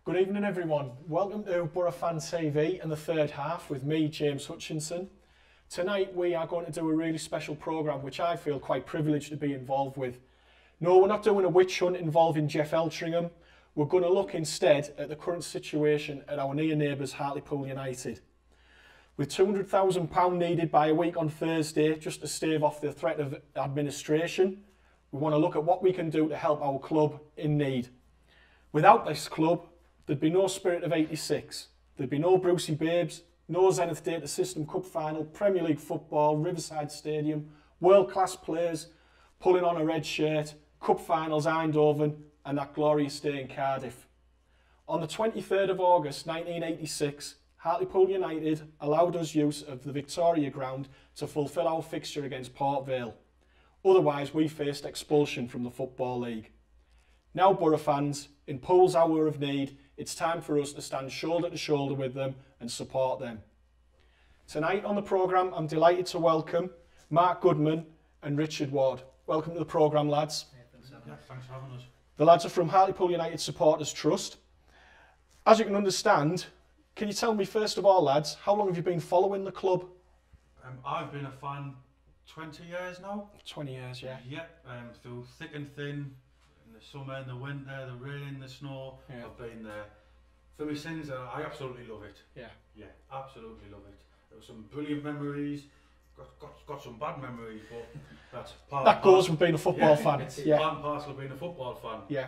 Good evening everyone, welcome to BoroFanTV and the third half with me, James Hutchinson. Tonight we are going to do a really special programme which I feel quite privileged to be involved with. No, we're not doing a witch hunt involving Jeff Eltringham. We're going to look instead at the current situation at our near neighbours Hartlepool United. With £200,000 needed by a week on Thursday just to stave off the threat of administration, we want to look at what we can do to help our club in need. Without this club, there'd be no Spirit of 86, there'd be no Brucey Babes, no Zenith Data System Cup Final, Premier League football, Riverside Stadium, world-class players, pulling on a red shirt, Cup Finals Eindhoven and that glorious day in Cardiff. On the 23rd of August 1986, Hartlepool United allowed us use of the Victoria ground to fulfil our fixture against Port Vale. Otherwise, we faced expulsion from the Football League. Now, Boro fans, in Pool's hour of need, it's time for us to stand shoulder to shoulder with them and support them. Tonight on the programme, I'm delighted to welcome Mark Goodman and Richard Ward. Welcome to the programme, lads. Thanks for having us. The lads are from Hartlepool United Supporters Trust. As you can understand, can you tell me first of all, lads, how long have you been following the club? I've been a fan 20 years now. 20 years, yeah. Yeah, through thick and thin. The summer, in the winter, the rain, the snow, Yeah. I've been there. For my sins, I absolutely love it. Yeah. Yeah, absolutely love it. There were some brilliant memories, got some bad memories, but that's part That goes with being a football fan. It's Yeah. part and parcel of being a football fan. Yeah.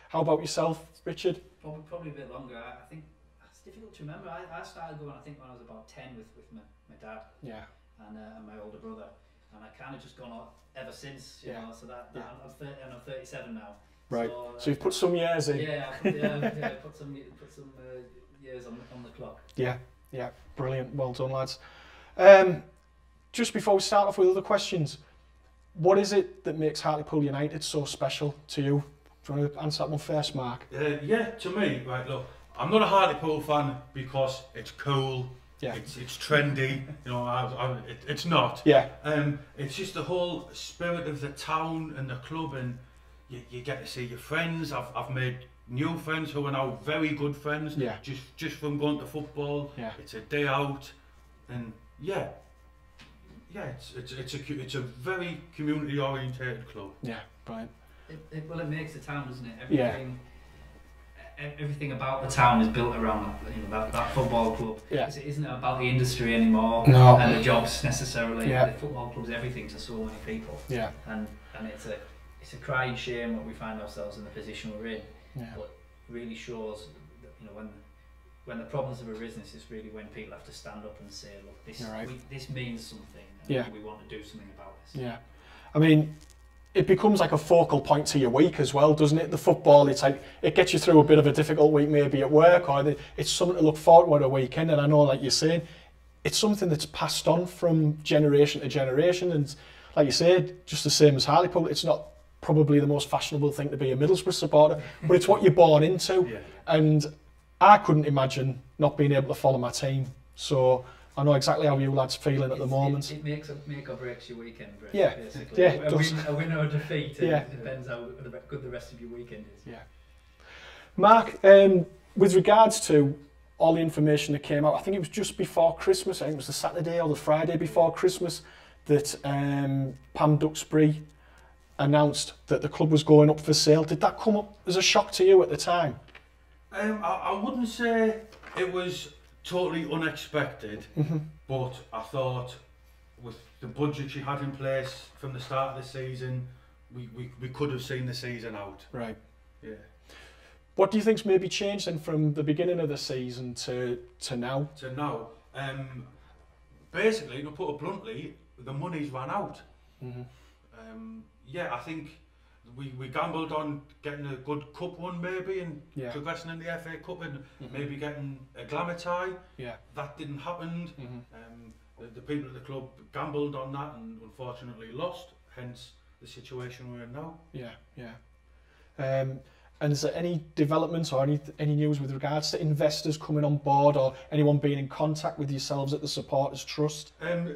How about yourself, Richard? Probably a bit longer. I think it's difficult to remember. I started going, I think, when I was about 10 with my dad Yeah. and my older brother. And I kind of just gone on ever since, you Yeah. know, so that Yeah. I'm 37 now. Right. So, So you've put some years in. Yeah, I put some years on the clock. Yeah. Yeah. Brilliant. Well done, lads. Just before we start off with other questions, what is it that makes Hartlepool United so special to you? Do you want to answer that one first, Mark? Yeah, to me, right, look, I'm not a Hartlepool fan because it's cool. Yeah. It's trendy, you know. It's not. Yeah. It's just the whole spirit of the town and the club, and you get to see your friends. I've made new friends who are now very good friends. Yeah. Just from going to football. Yeah. It's a day out, and yeah. It's a very community orientated club. Yeah. Brilliant. Well, it makes the town, doesn't it? Yeah. Everything about the town is built around that football club. Yeah. It isn't about the industry anymore No. and the jobs necessarily. Yeah. The football club's everything to so many people. Yeah. And it's a crying shame that we find ourselves in the position we're in. Yeah. But really shows that, you know, when the problems have arisen, it's really when people have to stand up and say, look, this means something, and Yeah. we want to do something about this. Yeah. I mean, it becomes like a focal point to your week as well, doesn't it? The football, it's like, it gets you through a bit of a difficult week maybe at work, or it's something to look forward to a weekend. And I know, like you're saying, it's something that's passed on from generation to generation. And like you said, just the same as Hartlepool, it's not probably the most fashionable thing to be a Middlesbrough supporter, but it's what you're born into. Yeah. And I couldn't imagine not being able to follow my team. So I know exactly how you lads feeling at the moment. It makes or breaks your weekend, Yeah. basically. Yeah, A win or a defeat. Yeah. It depends how good the rest of your weekend is. Yeah. Mark, with regards to all the information that came out, I think it was just before Christmas, I think it was the Saturday or the Friday before Christmas, that Pam Duxbury announced that the club was going up for sale. Did that come up as a shock to you at the time? I wouldn't say it was totally unexpected, but I thought with the budget she had in place from the start of the season, we could have seen the season out. Right. Yeah. What do you think's maybe changed then from the beginning of the season to now? To now, basically, to put it bluntly, the money's run out. Yeah, I think we gambled on getting a good cup one maybe and progressing in the FA Cup and maybe getting a glamour tie. Yeah. That didn't happen. The people at the club gambled on that and unfortunately lost, hence the situation we're in now. Yeah, yeah. And is there any developments or any news with regards to investors coming on board or anyone being in contact with yourselves at the Supporters Trust?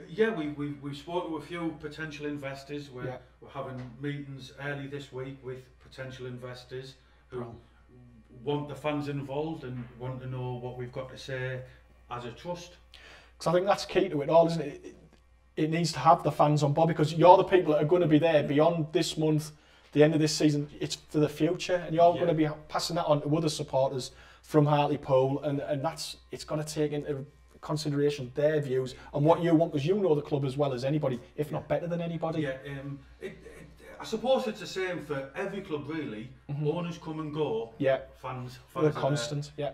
Yeah, we've spoken to a few potential investors. We're having meetings early this week with potential investors who want the fans involved and want to know what we've got to say as a trust. Because I think that's key to it all, isn't it? It needs to have the fans on board, because you're the people that are going to be there beyond this month, the end of this season. It's for the future, and you're going to be passing that on to other supporters from Hartlepool, and it's got to take into consideration their views and what you want, because you know the club as well as anybody, if not better than anybody. Yeah, I suppose it's the same for every club really. Owners come and go. Yeah. Fans they're constant. Yeah.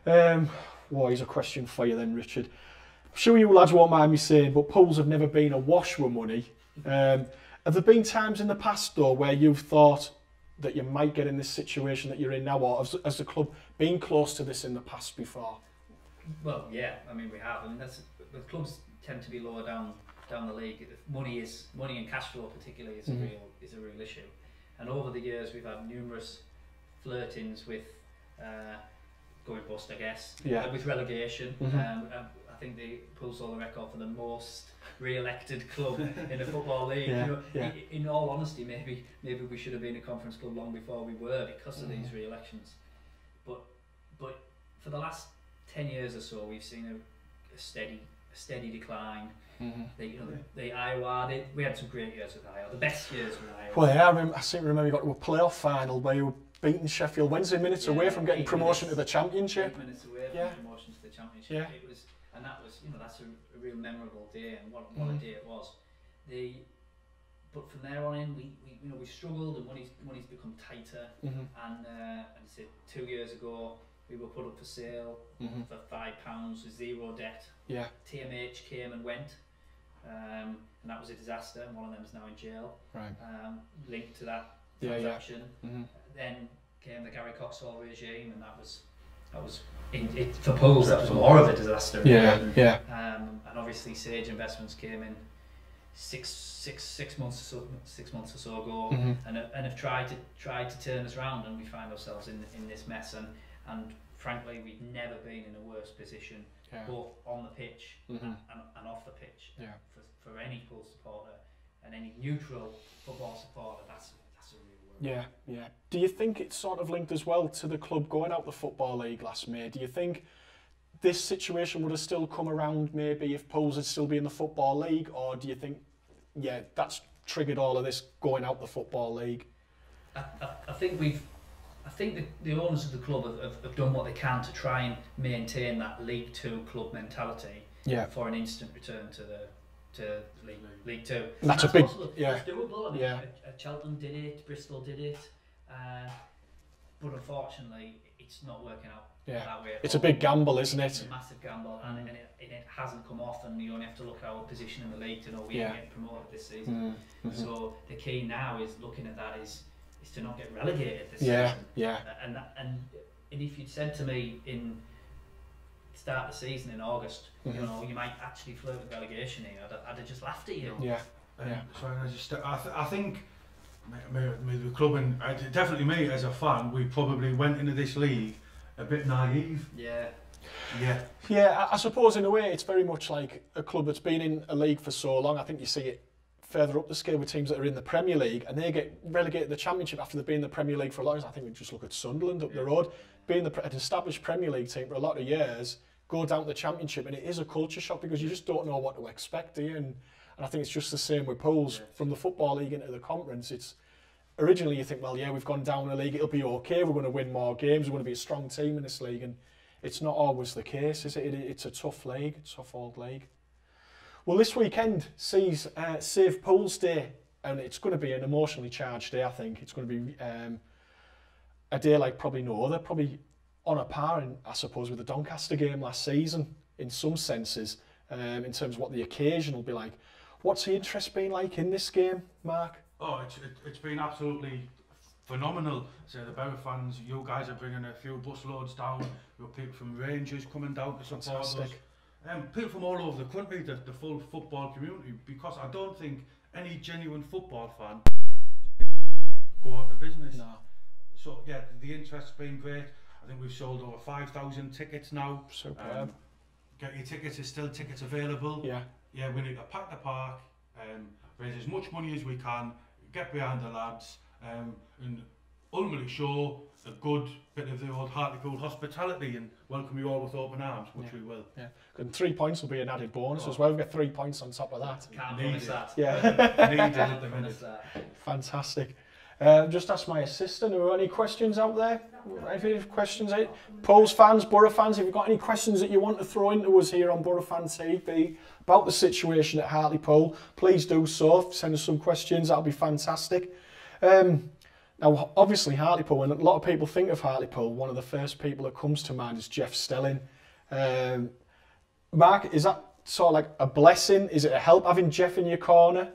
Here's a question for you then, Richard. I'm sure you lads won't mind me saying, but Pools have never been awash with money. Have there been times in the past though where you've thought that you might get in this situation that you're in now, or has the club been close to this in the past before? Well, yeah, I mean we have. I mean the clubs tend to be lower down the league. Money and cash flow particularly is a real issue. And over the years we've had numerous flirtings with going bust, I guess. Yeah. With relegation. I think the Pools hold the record for the most re-elected club in the football league. Yeah. You know, in all honesty, maybe we should have been a conference club long before we were, because of these re-elections. But for the last 10 years or so, we've seen a steady decline. The Iowa, we had some great years with Iowa, the best years with Iowa. Well, yeah, I seem to remember you got to a playoff final where you were beating Sheffield Wednesday minutes away from getting promotion to the Championship. 8 minutes away from promotion to the Championship. Yeah. It was, and that was, that's a real memorable day, and what a day it was. But from there on in, we struggled, and money's become tighter. And so 2 years ago, we were put up for sale for £5 with zero debt. Yeah. TMH came and went, and that was a disaster. And one of them is now in jail. Right. Linked to that transaction. Then came the Gary Coxall regime, and that was for Pools. That was more of a disaster. And obviously Sage Investments came in six months or so ago, and have tried to turn us around, and we find ourselves in this mess. And frankly, we've never been in a worse position, both on the pitch and off the pitch. For any Pool supporter and any neutral football supporter, that's a real worry. Yeah. Do you think it's sort of linked as well to the club going out the Football League last May? Do you think this situation would have still come around maybe if Pools had still been in the Football League, or do you think, that's triggered all of this going out the Football League? I think the owners of the club have done what they can to try and maintain that League Two club mentality for an instant return to League Two. And that's a big, it's doable. I mean, Cheltenham did it, Bristol did it, but unfortunately, it's not working out that way. It's a big gamble, isn't it? It's a massive gamble, and it hasn't come off. And you only have to look at our position in the league to know we ain't getting promoted this season. So the key now is looking at that is to not get relegated this season. And if you'd said to me in start the season in August, you might actually flirt with relegation here, I'd have just laughed at you. I think the club, and definitely me as a fan, we probably went into this league a bit naive. I suppose in a way it's very much like a club that's been in a league for so long. I think you see it further up the scale with teams that are in the Premier League, and they get relegated to the Championship after they've been in the Premier League for a long time. I think we just look at Sunderland up the road, being an established Premier League team for a lot of years, go down to the Championship, and it is a culture shock because you just don't know what to expect, do you? And I think it's just the same with Pools. From the Football League into the Conference, it's originally you think, well, we've gone down a league, it'll be okay, we're going to win more games, we're going to be a strong team in this league, and it's not always the case, is it? It's a tough league, a tough old league. Well, this weekend sees Save Pools Day, and it's going to be an emotionally charged day, I think. It's going to be a day like probably no other, probably on a par, I suppose, with the Doncaster game last season, in some senses, in terms of what the occasion will be like. What's the interest been like in this game, Mark? Oh, it's been absolutely phenomenal. So the Boro fans, you guys are bringing a few bus loads down. We've got people from Rangers coming down to support us. People from all over the country, the full football community, because I don't think any genuine football fan go out of business. No. So the interest's been great. I think we've sold over 5,000 tickets now. Superb. Get your tickets, there's still tickets available. We need to pack the park, raise as much money as we can, get behind the lads, and ultimately show a good bit of the old Hartlepool hospitality and welcome you all with open arms, which we will. Yeah, and 3 points will be an added bonus as well. We've got 3 points on top of that. Can't promise that. Yeah. Needed at the minute. Fantastic. Just ask my assistant, are there any questions out there? Any questions? Poles fans, Boro fans, have you got any questions that you want to throw into us here on BoroFanTV about the situation at Hartlepool? Please do so. Send us some questions, that'll be fantastic. Now, obviously Hartlepool, when a lot of people think of Hartlepool, one of the first people that comes to mind is Jeff Stelling. Mark, is that sort of like a blessing? Is it a help having Jeff in your corner?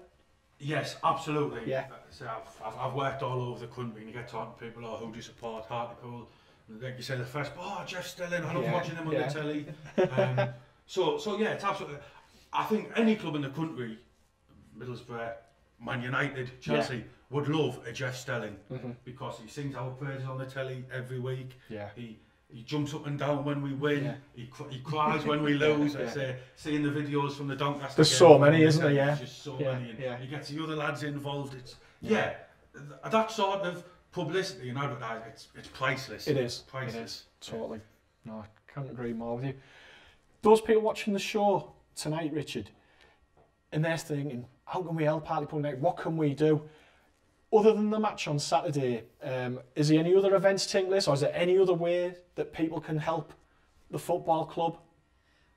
Yes, absolutely. Yeah. So I've worked all over the country and you get talking to people, who do you support, Hartlepool? And like you say the first, Jeff Stelling, I love watching him on the telly. So yeah, it's absolutely, I think any club in the country, Middlesbrough, Man United, Chelsea, would love a Jeff Stelling because he sings our praises on the telly every week. Yeah. He jumps up and down when we win. Yeah. He cries when we lose. I say, seeing the videos from the Doncaster. There's so many, isn't there? Yeah. There's just so many. And he gets the other lads involved. It's that sort of publicity and advertising. It's priceless. It is. Priceless. It is. Totally. No, I can't agree more with you. Those people watching the show tonight, Richard, and they're thinking, how can we help Hartlepool United? What can we do? Other than the match on Saturday, is there any other events taking place, or is there any other way that people can help the football club?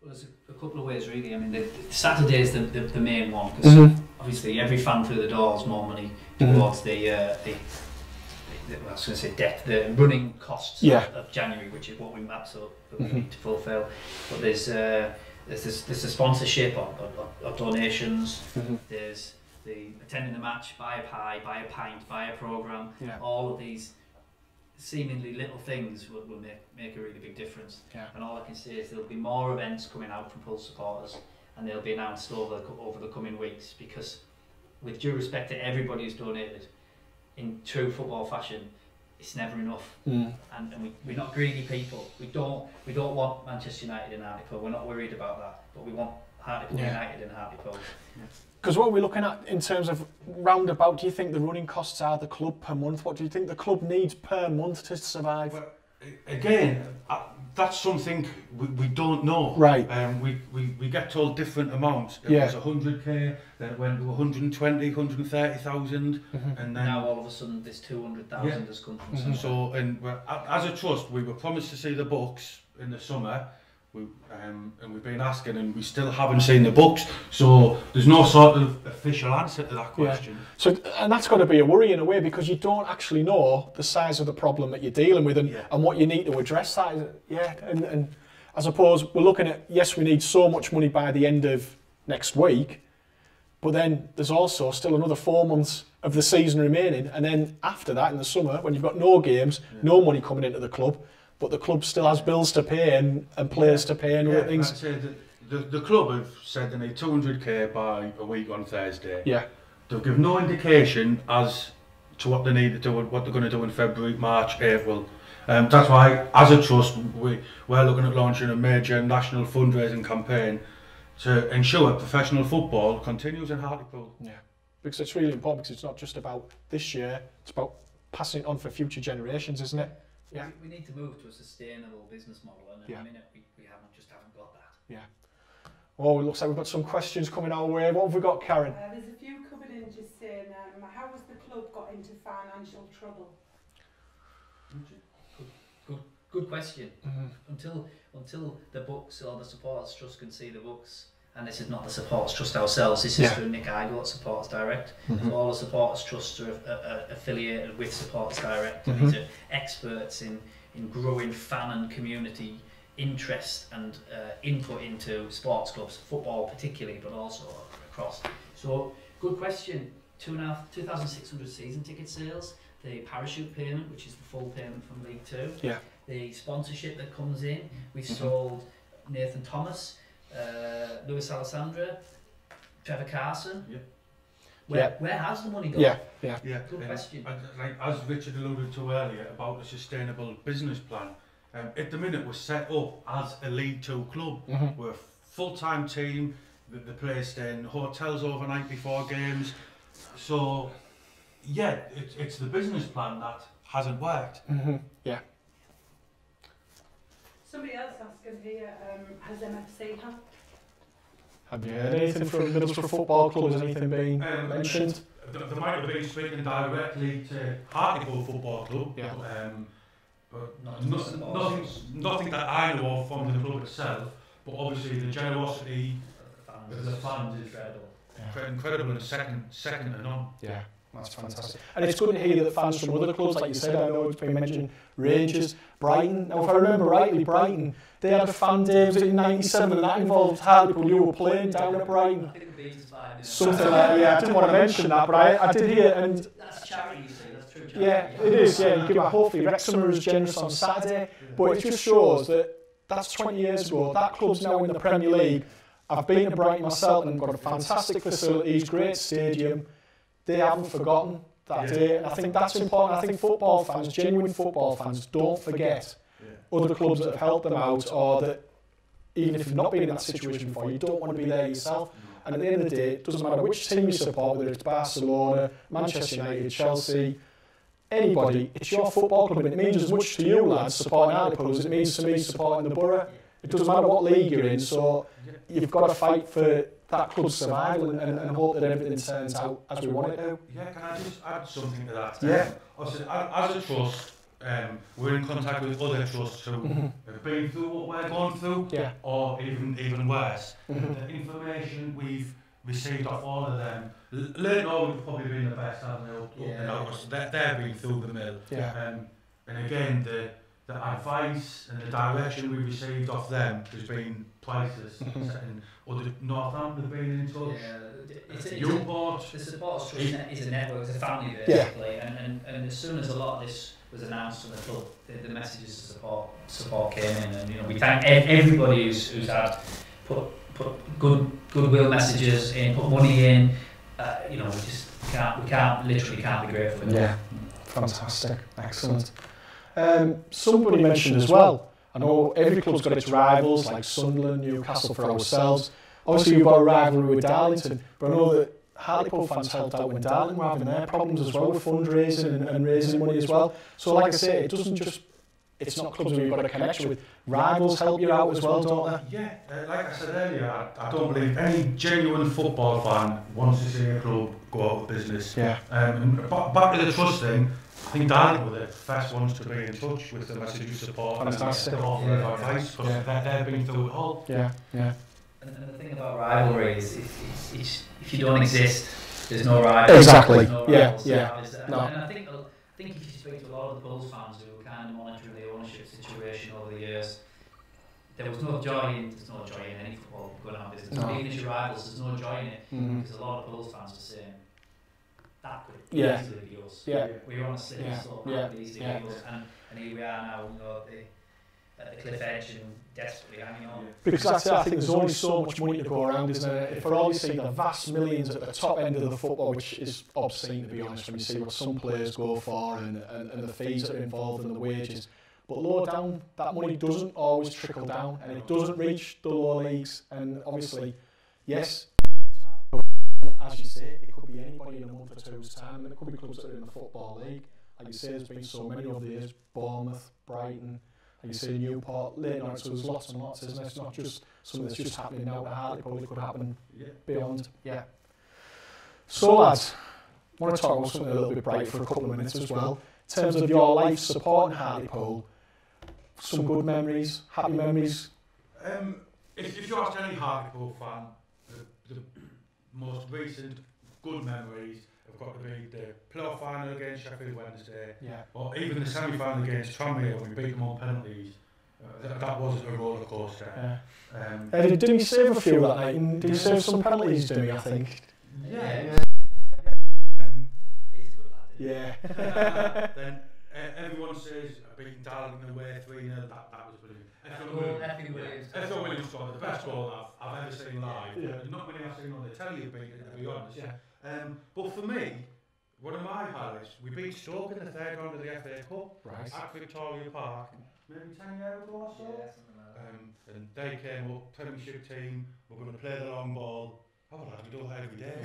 Well, there's a couple of ways really. I mean, the Saturday is the main one because obviously every fan through the door has more money towards the I was going to say debt, the running costs of January, which is what we mapped up that we need to fulfil. But there's the sponsorship of donations. There's the attending the match, buy a pie, buy a pint, buy a programme. All of these seemingly little things will make a really big difference. And all I can say is there'll be more events coming out from Pulse supporters, and they'll be announced over the coming weeks, because with due respect to everybody who's donated, in true football fashion, it's never enough. And we're not greedy people. We don't want Manchester United in Hartlepool. We're not worried about that, but we want Hartlepool United in Hartlepool. Because what we're looking at in terms of roundabout, do you think the running costs are the club per month? What do you think the club needs per month to survive? Well, again, that's something we don't know. Right. We get told different amounts. It was 100k, then it went to 120, 130,000, and then now all of a sudden this 200,000 has come from somewhere. So, and as a trust, we were promised to see the books in the summer. And we've been asking, and we still haven't seen the books. So there's no sort of official answer to that question. So, and that's got to be a worry in a way, because you don't actually know the size of the problem that you're dealing with and what you need to address that. And I suppose we're looking at, yes, we need so much money by the end of next week, but then there's also still another 4 months of the season remaining, and then after that in the summer, when you've got no games, no money coming into the club, but the club still has bills to pay and players to pay and other things. I'd say the club have said they need 200k by a week on Thursday. They've given no indication as to what they need to do, what they're going to do in February, March, April. That's why, as a trust, we're looking at launching a major national fundraising campaign to ensure professional football continues in Hartlepool. Because it's really important, because it's not just about this year, it's about passing it on for future generations, isn't it? We need to move to a sustainable business model, and at the minute we haven't got that. Oh, it looks like we've got some questions coming our way. What have we got, Karen? There's a few coming in just saying, how has the club got into financial trouble? Good question. Until the books or the supporters trust can see the books, and this is not the supporters trust ourselves, this is through Nick Idle at Supporters Direct. So all the supporters trusts are affiliated with Supporters Direct. These are experts in growing fan and community interest and input into sports clubs, football particularly, but also across. So good question. 2,600 season ticket sales, the parachute payment, which is the full payment from League Two, the sponsorship that comes in. We sold Nathan Thomas, Luis Alessandra, Trevor Carson. Where has the money gone? Good question. As Richard alluded to earlier about the sustainable business plan, at the minute we're set up as a League Two club. We're a full-time team. The players stay in hotels overnight before games. So, it's the business plan that hasn't worked. Yeah. Somebody else asking here, has MFC had? Have you heard anything from Middlesbrough Football Club? Has anything been mentioned? They might have been speaking directly to Hartlepool Football Club, Yeah. but nothing that I know of from the club itself. But obviously the generosity of the fans is incredible and second to none. Yeah, that's fantastic. And it's good to hear that fans from other clubs, like you said, I know it's been mentioned, Rangers, Brighton. Now, if I remember rightly, Brighton, they had a fan day, was it in '97, and that involved Hartlepool. You were playing down at Brighton. Something like that, yeah. I didn't want to mention that, but I did hear, and that's charity, you see, that's true charity. yeah, it is, yeah. You give a hopefully Wrexham are as generous on Saturday, but it just shows that that's 20 years ago. That club's now in the Premier League. I've been to Brighton myself and got a fantastic facilities, great stadium. They haven't forgotten that day, and I think that's important. I think football fans, genuine football fans, don't forget other clubs that have helped them out, or that even if you've not been in that situation before, you don't want to be there yourself. And at the end of the day, it doesn't matter which team you support, whether it's Barcelona, Manchester United, Chelsea, anybody, it's your football club, and it means as much to you lads supporting Hartlepool as it means to me supporting the Boro. It doesn't matter what league you're in, so you've got to fight for that club's survival and hope that everything turns out as we want it to. Yeah, can I just add something to that? Yeah. Obviously, as a trust, we're in contact with other trusts who have been through what we're going through, or even worse. The information we've received off all of them, Leighton have probably been the best, haven't they? They've been through the mill. And again, the advice and the direction we received off them has been priceless. And other Northampton have been in touch. The supporters trust is a network, it's a family basically, and as soon as a lot of this was announced from the club, the messages of support came in, and we thank everybody who's had put goodwill messages in, put money in. We just literally can't be grateful. Yeah, fantastic, excellent. Somebody mentioned as well, I know every club's got its rivals, like Sunderland, Newcastle for ourselves. Obviously, we've got a rivalry with Darlington, but I know that Hartlepool fans helped out when Darlington were having their problems as well with fundraising and raising money as well. So, like I say, it doesn't just, it's not clubs where you've got a connection with. Rivals help you out as well, don't they? Yeah, like I said earlier, I don't believe any genuine football fan wants to see a club go out of business. Yeah. And back to the trust thing, I think Darlington were the first ones to be in touch with the message of support and the offer of advice, because they've been through it all. Yeah. And the thing about rivalry is if you don't exist, there's no rivalry. Exactly. No Yeah. And I think if you speak to a lot of the Bulls fans who were kind of monitoring the ownership situation over the years, there's no joy in any football going out of business. No. Even if you're rivals, there's no joy in it, because a lot of Bulls fans are saying that could easily be us. Yeah. We're on a slippery slope, that could easily be us, and here we are now, at the cliff edge and desperately hanging on. Because that's it, I think there's only so much money to go around, isn't there? For all you see the vast millions at the top end of the football, which is obscene to be honest, when you see what some players go for and the fees that are involved and the wages. But lower down, that money doesn't always trickle down, and it doesn't reach the lower leagues. And obviously, yes, as you say, it could be anybody in a month or two's time, and it could be clubs that are in the Football League. Like you say, there's been so many over the years, Bournemouth, Brighton, like you say, Newport, Leighton, so there's lots and lots, isn't it? It's not just something that's just happening now to Hartlepool, it could happen beyond. Yeah. So lads, I want to talk about something a little bit bright for a couple of minutes as well. In terms of your life supporting Hartlepool, some good memories, happy memories. If you ask any Hartlepool fan, the most recent good memories have got to be the playoff final against Sheffield Wednesday, or even the semi-final against Tranmere when we beat them on penalties. That was a roller coaster. Didn't you save a few that night? And did you save some penalties, didn't you, I think? Yeah. He's a good lad. Yeah. Then everyone says beating Darlington away 3-0. That was brilliant. Effiong Williams scored the best goal I've ever seen live. Not many I've seen on the telly have beaten, to be honest. But for me, one of my highlights, we beat Stoke in the third round of the FA Cup at Victoria Park, maybe 10 years ago or so. And they came up, Premiership team, we're going to play the long ball. Oh, well, we do that every day.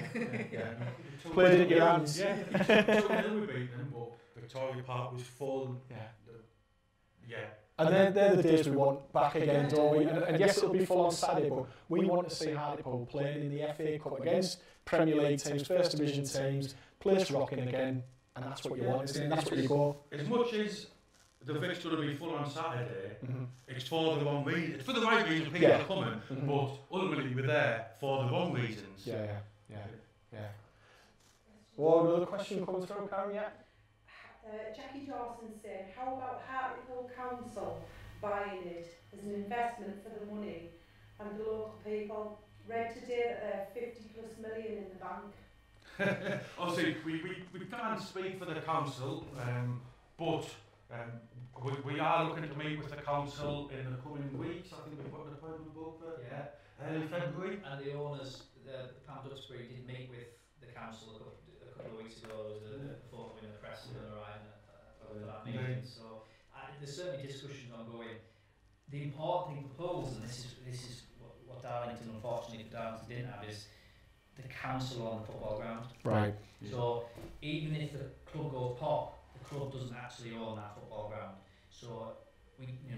Played it in your hands. Yeah, 2-0 we beat them, but Victoria Park was full. Yeah. And they're the days we want back again, don't we? And yes, it'll be full on Saturday, but we want to see Hartlepool playing in the FA Cup against Premier League teams, First Division teams, place rocking again, and that's what you want, isn't it? That's where you go. As much as the fixture will be full on Saturday, it's for the wrong reason. It's for the right reasons, people are coming, but ultimately we're there for the wrong reasons. Yeah. What other question coming through, Karen, yet? Jackie Dawson said, how about Hartlepool Council buying it as an investment for the money and the local people? Read today that they're 50+ million in the bank. Obviously, we can't speak for the council, but we are looking to meet with the council in the coming weeks. I think we've got an appointment booked for early February. And the owners, Pam Duxbury, did meet with the council a couple of weeks ago. There was a photo in the press and for that meeting. So there's certainly discussions ongoing. The important thing for Pools, and this is what Darlington, unfortunately for Darlington didn't have, is the council on the football ground. Right. So even if the club goes pop, the club doesn't actually own that football ground. So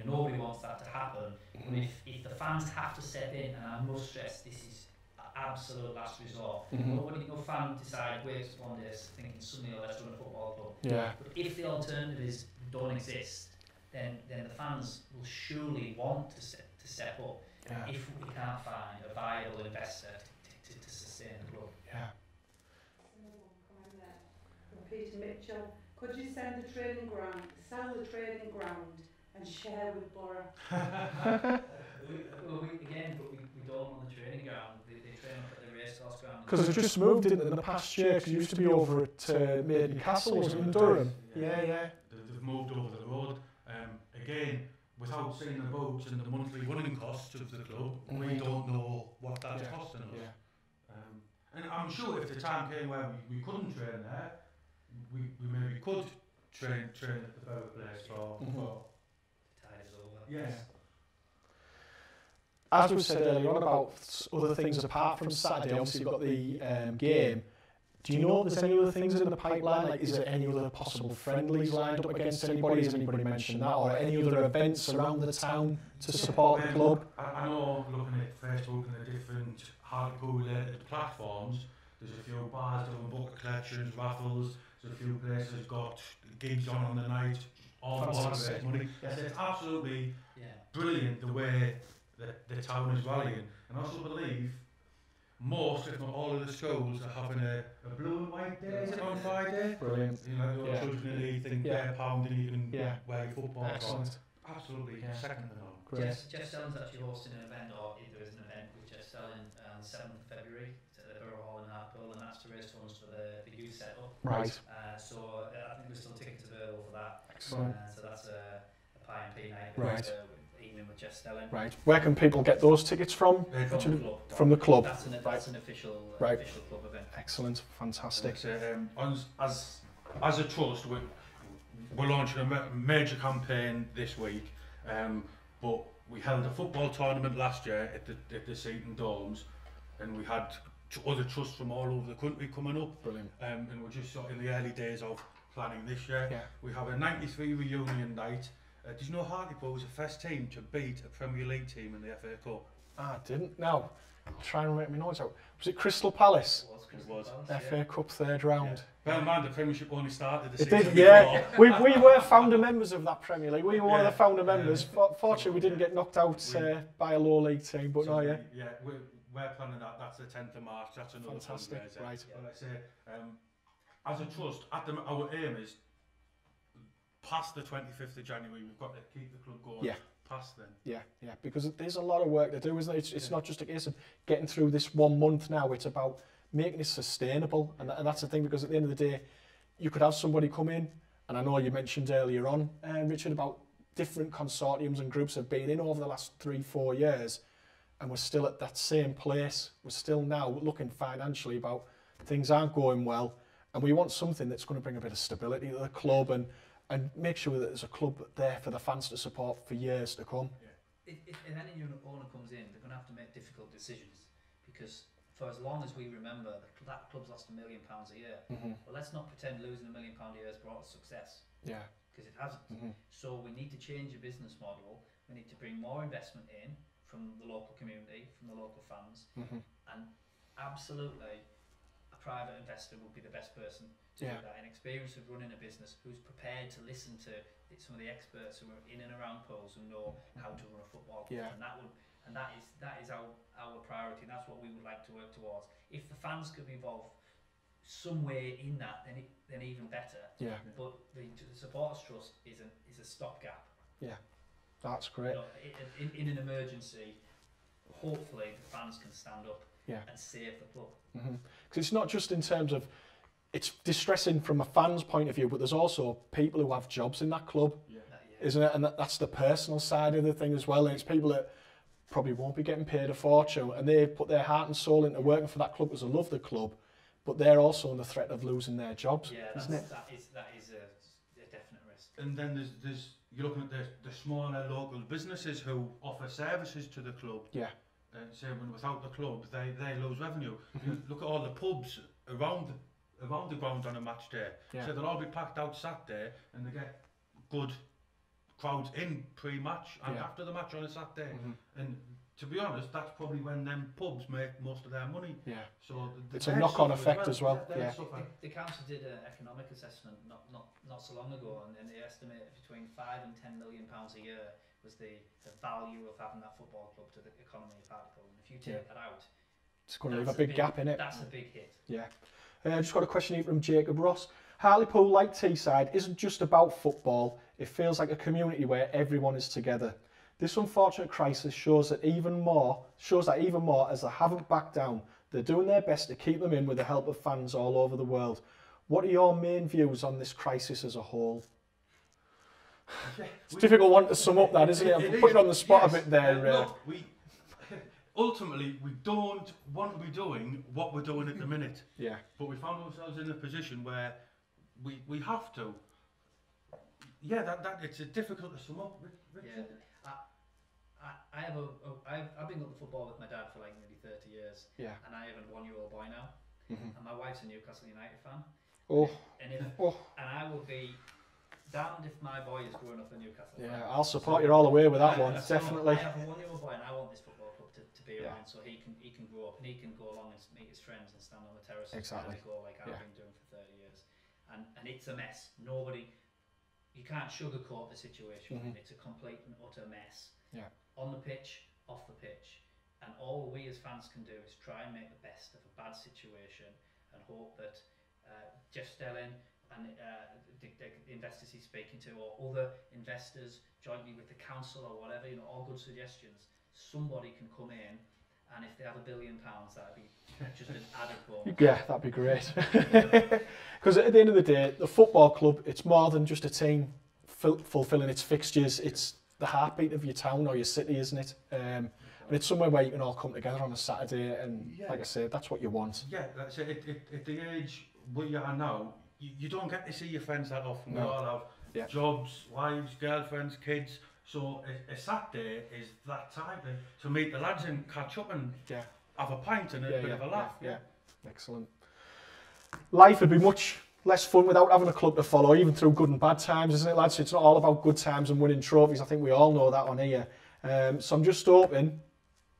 nobody wants that to happen. But if the fans have to step in, and I must stress, this is absolute last resort. No fan decide, wakes up one day thinking suddenly let's run a football club. Yeah. But if the alternatives don't exist, then the fans will surely want to step up. If we can't find a viable investor to sustain the club. Yeah. Peter Mitchell, could you sell the training ground and share with Boro? We don't on the training ground. They train up at the racecourse ground. Because it just moved in the past year, because it used to be over at Maiden Castle, wasn't it, in Durham? Yeah. They've moved over the road. Again, without seeing the boats and the monthly running costs of the club, we don't know what that's costing us. And I'm sure if the time came where we couldn't train there, we maybe could train at the Boro place for The tide is over. Yes. As we said earlier on about other things apart from Saturday, obviously you've got the game. Do you know if there's any other things in the pipeline? Like, is there any other possible friendlies lined up against anybody? Has anybody mentioned that? Or any other events around the town to support the club? I know, looking at Facebook and the different Hartlepool-related platforms, there's a few bars doing bucket collections, raffles, there's a few places got gigs on the night, all raise money. Yes, it's absolutely brilliant the way that the town is rallying. And I also believe most, if not all, of the schools are having a blue and white day. Is it on Friday? Brilliant. You know, the children in the think they're pounding, you can wear your football. Excellent. Absolutely, second to none. Great. Jeff Stelling's actually hosting an event, or there is an event with Jeff Stelling on the 7th of February at the Boro Hall in Hartlepool, and that's to raise funds for the youth setup. Right. So I think there's still tickets available for that. Excellent. So that's a pie and pea night. Right. Evening with Jeff Stelling. Right. Where can people get those tickets from? From the club. From the club. That's an official club event. Excellent. Fantastic. As a trust, we're launching a major campaign this week, but we held a football tournament last year at the Seaton Domes, and we had other trusts from all over the country coming up. Brilliant. And we're just sort of in the early days of planning this year. Yeah. We have a 93 reunion night. Did you know Hartlepool was the first team to beat a Premier League team in the FA Cup? I didn't. Now, try and make me noise out. Was it Crystal Palace? It was. FA Cup third round. Bear in mind, the Premiership only started the It season did, before. yeah. we were founder members of that Premier League. We were one of the founder members. Fortunately, we didn't get knocked out by a low league team, but so yeah. Yeah, we're planning that. That's the 10th of March. That's another fantastic. Right. Well, let's say, as a trust, our aim is past the 25th of January. We've got to keep the club going. Yeah. Past then. Yeah, because there's a lot of work to do, isn't it? It's not just a case of getting through this 1 month now. It's about making it sustainable, and that's the thing. Because at the end of the day, you could have somebody come in, and I know you mentioned earlier on, Richard, about different consortiums and groups have been in over the last 3-4 years, and we're still at that same place. We're still now looking financially about things aren't going well, and we want something that's going to bring a bit of stability to the club and make sure that there's a club there for the fans to support for years to come. If any new owner comes in, they're going to have to make difficult decisions, because for as long as we remember, that club's lost £1 million a year. Well, let's not pretend losing £1 million a year has brought us success. Yeah. Because it hasn't. So we need to change the business model. We need to bring more investment in from the local community, from the local fans, and absolutely a private investor would be the best person to do that, an experience of running a business who's prepared to listen to some of the experts who are in and around pools who know how to run a football club. And that is our priority, and that's what we would like to work towards. If the fans could be involved some way in that, then even better. Yeah. But the supporters trust is a stopgap. Yeah, that's great. You know, in an emergency, hopefully the fans can stand up and save the club. Because it's not just in terms of, it's distressing from a fan's point of view, but there's also people who have jobs in that club, isn't it? And that's the personal side of the thing as well. And it's people that probably won't be getting paid a fortune, and they put their heart and soul into working for that club because they love the club, but they're also under threat of losing their jobs, isn't it? That is a definite risk. And then there's you're looking at the smaller local businesses who offer services to the club. Yeah. Say when without the club they lose revenue. You look at all the pubs around the ground on a match day. So they'll all be packed out Saturday, and they get good crowds in pre-match and after the match on a Saturday. And to be honest, that's probably when them pubs make most of their money. Yeah. So it's a knock-on effect as well. The council did an economic assessment not so long ago, and they estimated between £5 and £10 million a year was the value of having that football club to the economy of Hartlepool. And if you take that out, it's going to leave a big gap in it. That's a big hit. Yeah. I just got a question here from Jacob Ross. Hartlepool, like Teesside, isn't just about football. It feels like a community where everyone is together. This unfortunate crisis shows that even more as they haven't backed down. They're doing their best to keep them in with the help of fans all over the world. What are your main views on this crisis as a whole? It's a difficult one to sum up that, isn't it? I'm putting on the spot a bit there. Look, ultimately, we don't want to be doing what we're doing at the minute. Yeah. But we found ourselves in a position where we have to. Yeah, that it's difficult to sum up. Yeah. I've been looking football with my dad for like nearly 30 years. Yeah. And I have a 1-year-old boy now. And my wife's a Newcastle United fan. And I would be damned if my boy is growing up a Newcastle fan. Yeah, I'll support you all the way with that one, definitely. I have a 1-year-old boy, and I want this football club to be around, so he can grow up and he can go along and meet his friends and stand on the terrace and go like I've been doing for 30 years. And it's a mess. You can't sugarcoat the situation. It's a complete and utter mess. Yeah. On the pitch, off the pitch. And all we as fans can do is try and make the best of a bad situation and hope that Jeff Stelling and the investors he's speaking to, or other investors jointly with the council or whatever, all good suggestions, somebody can come in, and if they have £1 billion, that'd be just an added bonus. Yeah, that'd be great. Because at the end of the day, the football club, it's more than just a team fulfilling its fixtures. It's the heartbeat of your town or your city, isn't it? And it's somewhere where you can all come together on a Saturday, and like I said, that's what you want. Yeah, that's it. At the age we are now, you don't get to see your friends that often. No. We all have jobs, wives, girlfriends, kids. So a Saturday is that time to meet the lads and catch up and have a pint and a bit of a laugh. Yeah, excellent. Life would be much less fun without having a club to follow, even through good and bad times, isn't it, lads? It's not all about good times and winning trophies. I think we all know that on here. So I'm just hoping,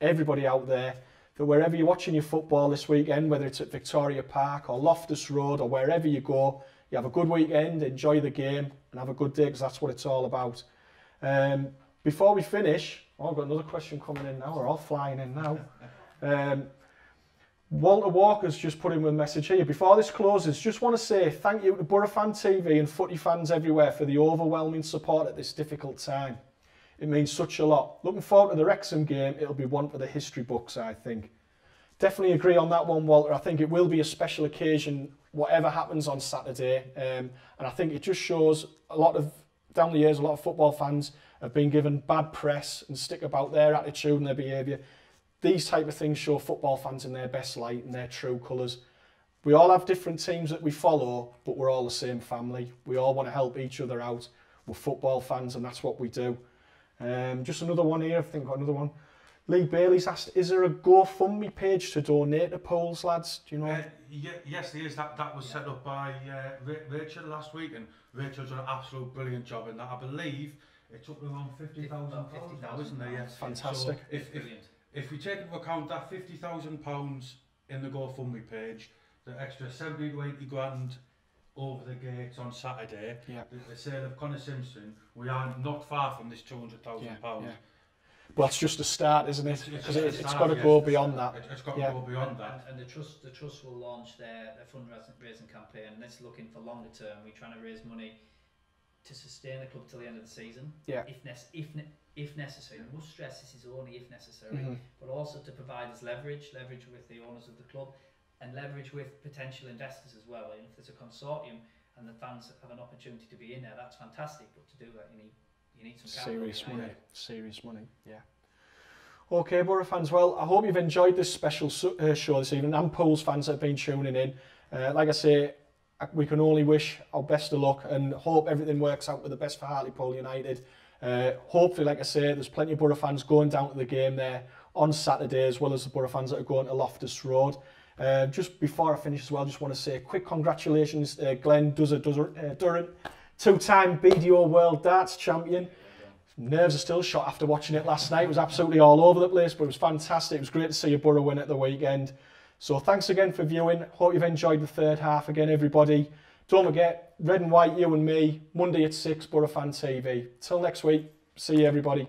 everybody out there, that wherever you're watching your football this weekend, whether it's at Victoria Park or Loftus Road or wherever you go, you have a good weekend, enjoy the game and have a good day, because that's what it's all about. Before we finish, I've got another question coming in now. We're all flying in now. Walter Walker's just put in a message here. Before this closes, just want to say thank you to BoroFanTV and footy fans everywhere for the overwhelming support at this difficult time. It means such a lot. Looking forward to the Wrexham game. It'll be one for the history books, I think. Definitely agree on that one, Walter. I think it will be a special occasion, whatever happens on Saturday. And I think it just shows down the years, a lot of football fans have been given bad press and stick about their attitude and their behaviour. These type of things show football fans in their best light and their true colours. We all have different teams that we follow, but we're all the same family. We all want to help each other out. We're football fans, and that's what we do. Just another one here. I think I've got another one. Lee Bailey's asked, is there a GoFundMe page to donate to Pools, lads? Do you know? Yes, there is. That was set up by Rachel last week, and Rachel's done an absolute brilliant job in that. I believe it's up to around £50,000 now, isn't it? Yeah. Fantastic. So if we take into account that £50,000 in the GoFundMe page, the extra 70 to 80 grand over the gates on Saturday, the sale of Connor Simpson, we are not far from this £200,000. Well, it's just a start, isn't it? Because it's got to go beyond that. It's got to go beyond that. And the trust will launch their fundraising campaign, and it's looking for longer term. We're trying to raise money to sustain the club till the end of the season, if necessary. I must stress this is only if necessary, but also to provide us leverage with the owners of the club, and leverage with potential investors as well. And if there's a consortium and the fans have an opportunity to be in there, that's fantastic. But to do that, you need some capital. Serious money, yeah. Okay, Boro fans, well, I hope you've enjoyed this special show this evening, and Pools fans that have been tuning in. Like I say, we can only wish our best of luck and hope everything works out with the best for Hartlepool United. Hopefully, like I say, there's plenty of Boro fans going down to the game there on Saturday, as well as the Boro fans that are going to Loftus Road. Just before I finish as well, I just want to say quick congratulations to Glenn Durrant, two-time BDO World Darts Champion. Nerves are still shot after watching it last night. It was absolutely all over the place, but it was fantastic. It was great to see a Boro win at the weekend. So thanks again for viewing. Hope you've enjoyed the third half again, everybody. Don't forget, red and white, you and me, Monday at 6, BoroFanTV. Till next week, see you everybody.